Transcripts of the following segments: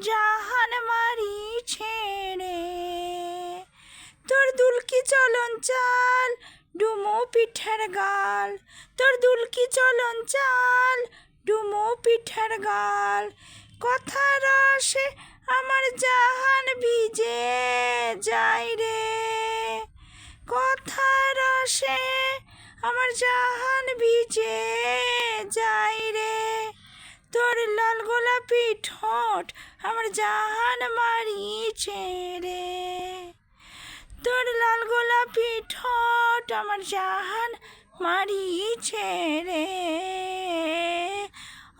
জাহান মারিছে রে। তোর দুলকি চলন চাল ডুমু পিঠের গাল, তোর দুলকি চলন চাল ডুমু পিঠের গাল। কথা রসে আমার জাহান ভিজে যায় রে, কথা রসে আমার জাহান ভিজে যায় রে। তোর লাল গোলাপি ঠোঁট আমার জাহান মারিছে রে, তোর লাল গোলাপি ঠোঁট আমার জাহান মারিছে রে।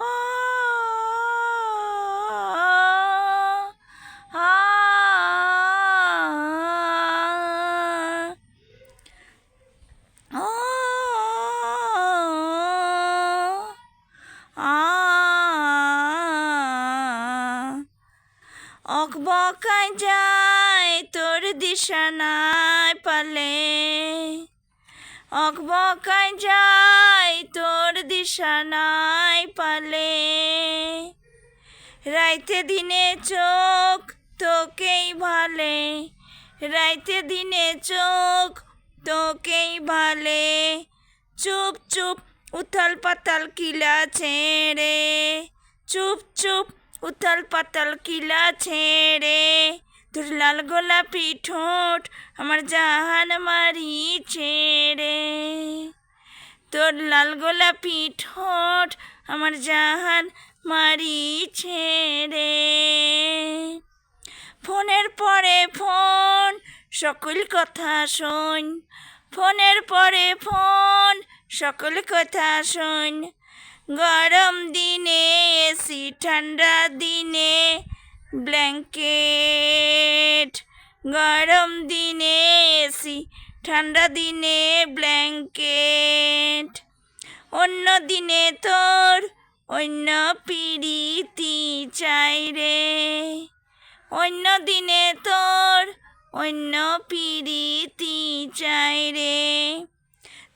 ও আ ও অকবকায় যায় তোর দিশা নাই পালে, অকবকায় যায় তোর দিশা নাই পালে। রাইতে দিনে চোখ তোকেই ভালে, রাইতে দিনে চোখ তোকেই ভালে। চুপ চুপ উথাল পাতাল কিলা ছেড়ে, চুপ চুপ উথাল পাতাল কিলা ছেড়ে। তোর লাল গোলাপি ঠোঁট আমার জাহান মারিছে রে, তোর লাল গোলাপি ঠোঁট আমার জাহান মারিছে রে। ফোনের পরে ফোন সকল কথা শোন, ফোনের পরে ফোন সকল কথা শোন। গরম দিনে এসি, ঠান্ডা দিনে ব্ল্যাঙ্কেট, গরম দিনে এসি, ঠান্ডা দিনে ব্ল্যাঙ্কেট। অন্য দিনে তোর অন্য পিরিতি চাই রে, অন্য দিনে তোর অন্য পিরিতি চাই রে।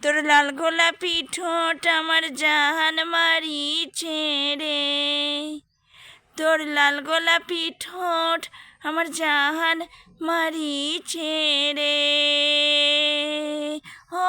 তোর লাল গোলাপি ঠোঁট আমার জাহান মারিছে রে, তোর লাল গোলাপি ঠোঁট আমার জাহান মারিছে রে। ও